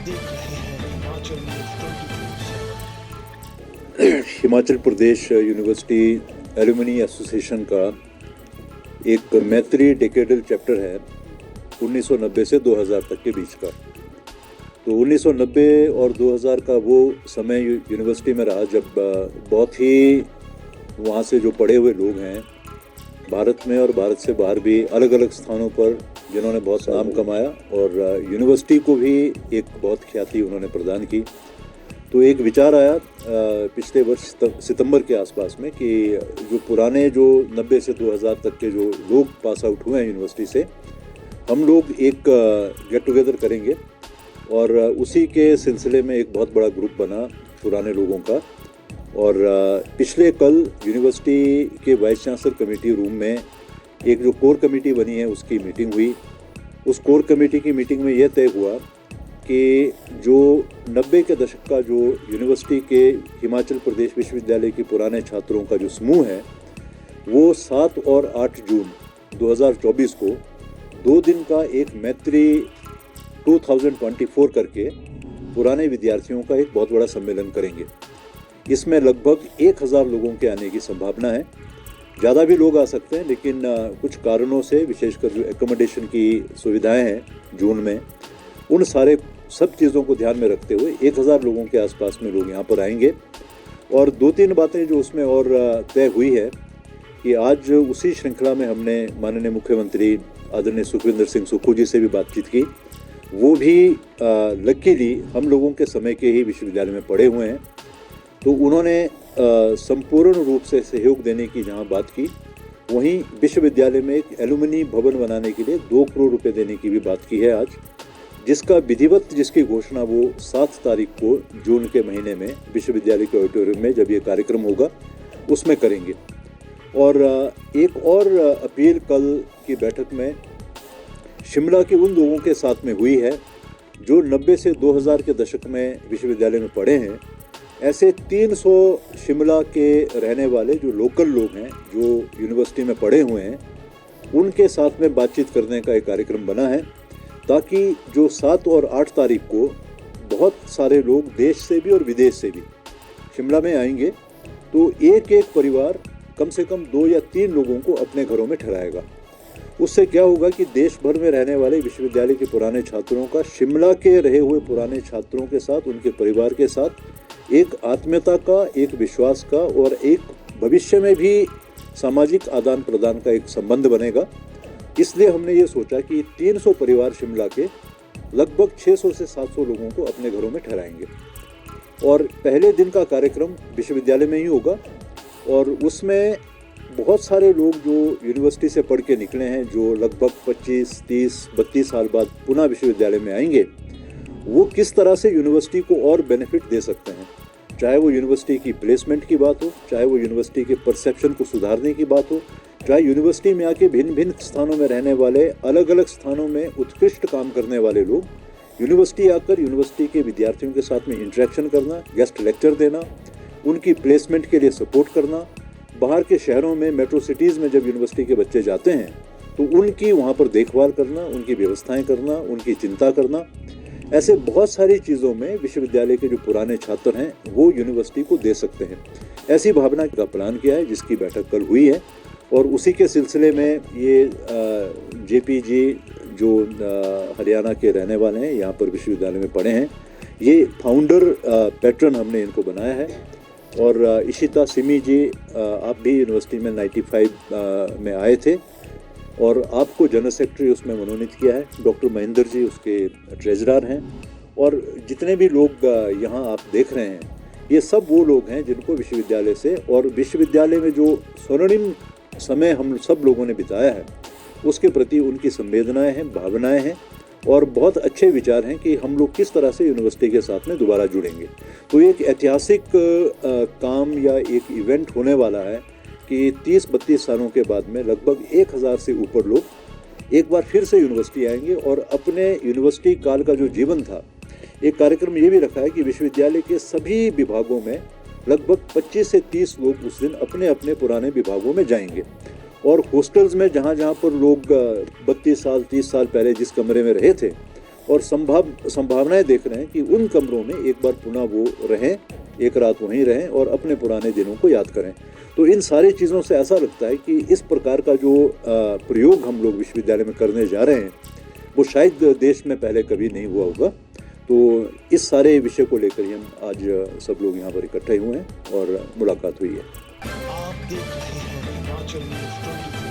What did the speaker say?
देख रहे हैं Himachal news 24। Himachal Pradesh university alumni association का एक मैत्री डेकेडल चैप्टर है 1990 से 2000 तक के बीच का। तो 1990 और 2000 का वो समय यूनिवर्सिटी में रहा जब बहुत ही वहाँ से जो पढ़े हुए लोग हैं भारत में और भारत से बाहर भी अलग अलग स्थानों पर जिन्होंने बहुत नाम कमाया और यूनिवर्सिटी को भी एक बहुत ख्याति उन्होंने प्रदान की। तो एक विचार आया पिछले वर्ष सितंबर के आसपास में कि जो पुराने जो 90 से 2000 तक के जो लोग पास आउट हुए हैं यूनिवर्सिटी से, हम लोग एक गेट टुगेदर करेंगे और उसी के सिलसिले में एक बहुत बड़ा ग्रुप बना पुराने लोगों का। और पिछले कल यूनिवर्सिटी के वाइस चांसलर कमेटी रूम में एक जो कोर कमेटी बनी है उसकी मीटिंग हुई। उस कोर कमेटी की मीटिंग में यह तय हुआ कि जो 90 के दशक का जो यूनिवर्सिटी के हिमाचल प्रदेश विश्वविद्यालय के पुराने छात्रों का जो समूह है वो 7 और 8 जून 2024 को 2 दिन का एक मैत्री 2024 करके पुराने विद्यार्थियों का एक बहुत बड़ा सम्मेलन करेंगे। इसमें लगभग 1000 लोगों के आने की संभावना है। ज़्यादा भी लोग आ सकते हैं, लेकिन कुछ कारणों से विशेषकर जो एकोमोडेशन की सुविधाएं हैं जून में, उन सब चीज़ों को ध्यान में रखते हुए 1000 लोगों के आसपास में लोग यहाँ पर आएंगे। और 2-3 बातें जो उसमें और तय हुई है कि आज उसी श्रृंखला में हमने माननीय मुख्यमंत्री आदरणीय सुखविंदर सिंह सुक्खू जी से भी बातचीत की। वो भी लकीली हम लोगों के समय के ही विश्वविद्यालय में पढ़े हुए हैं, तो उन्होंने संपूर्ण रूप से सहयोग देने की जहां बात की, वहीं विश्वविद्यालय में एक एलुमनी भवन बनाने के लिए 2 करोड़ रुपए देने की भी बात की है आज, जिसका विधिवत जिसकी घोषणा वो 7 तारीख को जून के महीने में विश्वविद्यालय के ऑडिटोरियम में जब ये कार्यक्रम होगा उसमें करेंगे। और एक और अपील कल की बैठक में शिमला के उन लोगों के साथ में हुई है जो 90 से 2000 के दशक में विश्वविद्यालय में पढ़े हैं। ऐसे 300 शिमला के रहने वाले जो लोकल लोग हैं जो यूनिवर्सिटी में पढ़े हुए हैं, उनके साथ में बातचीत करने का एक कार्यक्रम बना है, ताकि जो 7 और 8 तारीख को बहुत सारे लोग देश से भी और विदेश से भी शिमला में आएंगे, तो एक एक परिवार कम से कम 2 या 3 लोगों को अपने घरों में ठहराएगा। उससे क्या होगा कि देश भर में रहने वाले विश्वविद्यालय के पुराने छात्रों का शिमला के रहे हुए पुराने छात्रों के साथ, उनके परिवार के साथ एक आत्मीयता का, एक विश्वास का और एक भविष्य में भी सामाजिक आदान प्रदान का एक संबंध बनेगा। इसलिए हमने ये सोचा कि 300 परिवार शिमला के लगभग 600 से 700 लोगों को अपने घरों में ठहराएंगे। और पहले दिन का कार्यक्रम विश्वविद्यालय में ही होगा और उसमें बहुत सारे लोग जो यूनिवर्सिटी से पढ़ के निकले हैं, जो लगभग 25, 30, 32 साल बाद पुनः विश्वविद्यालय में आएंगे, वो किस तरह से यूनिवर्सिटी को और बेनिफिट दे सकते हैं। चाहे वो यूनिवर्सिटी की प्लेसमेंट की बात हो, चाहे वो यूनिवर्सिटी के परसेप्शन को सुधारने की बात हो, चाहे यूनिवर्सिटी में आके भिन्न भिन्न स्थानों में रहने वाले, अलग अलग स्थानों में उत्कृष्ट काम करने वाले लोग यूनिवर्सिटी आकर यूनिवर्सिटी के विद्यार्थियों के साथ में इंटरेक्शन करना, गेस्ट लेक्चर देना, उनकी प्लेसमेंट के लिए सपोर्ट करना। बाहर के शहरों में, मेट्रो सिटीज़ में जब यूनिवर्सिटी के बच्चे जाते हैं तो उनकी वहाँ पर देखभाल करना, उनकी व्यवस्थाएं करना, उनकी चिंता करना, ऐसे बहुत सारी चीज़ों में विश्वविद्यालय के जो पुराने छात्र हैं वो यूनिवर्सिटी को दे सकते हैं। ऐसी भावना का प्लान किया है, जिसकी बैठक कल हुई है। और उसी के सिलसिले में ये जेपी जी जो हरियाणा के रहने वाले हैं, यहाँ पर विश्वविद्यालय में पढ़े हैं, ये फाउंडर पैट्रन हमने इनको बनाया है। और इशिता सिमी जी, आप भी यूनिवर्सिटी में 95 में आए थे और आपको जनरल सेक्रेटरी उसमें मनोनीत किया है। डॉक्टर महेंद्र जी उसके ट्रेजरर हैं। और जितने भी लोग यहाँ आप देख रहे हैं, ये सब वो लोग हैं जिनको विश्वविद्यालय से और विश्वविद्यालय में जो स्वर्णिम समय हम सब लोगों ने बिताया है उसके प्रति उनकी संवेदनाएं हैं, भावनाएं हैं और बहुत अच्छे विचार हैं कि हम लोग किस तरह से यूनिवर्सिटी के साथ में दोबारा जुड़ेंगे। तो एक ऐतिहासिक काम या एक इवेंट होने वाला है कि 30-32 सालों के बाद में लगभग 1000 से ऊपर लोग एक बार फिर से यूनिवर्सिटी आएंगे और अपने यूनिवर्सिटी काल का जो जीवन था, एक कार्यक्रम ये भी रखा है कि विश्वविद्यालय के सभी विभागों में लगभग 25 से 30 लोग उस दिन अपने अपने पुराने विभागों में जाएंगे और हॉस्टल्स में जहाँ जहाँ पर लोग 32 साल 30 साल पहले जिस कमरे में रहे थे और संभावनाएं देख रहे हैं कि उन कमरों में एक बार पुनः वो रहें, एक रात वहीं रहें और अपने पुराने दिनों को याद करें। तो इन सारी चीज़ों से ऐसा लगता है कि इस प्रकार का जो प्रयोग हम लोग विश्वविद्यालय में करने जा रहे हैं वो शायद देश में पहले कभी नहीं हुआ होगा। तो इस सारे विषय को लेकर ही हम आज सब लोग यहाँ पर इकट्ठे हुए हैं और मुलाकात हुई है। आप देख रहे हैं हिमाचल न्यूज़ 24।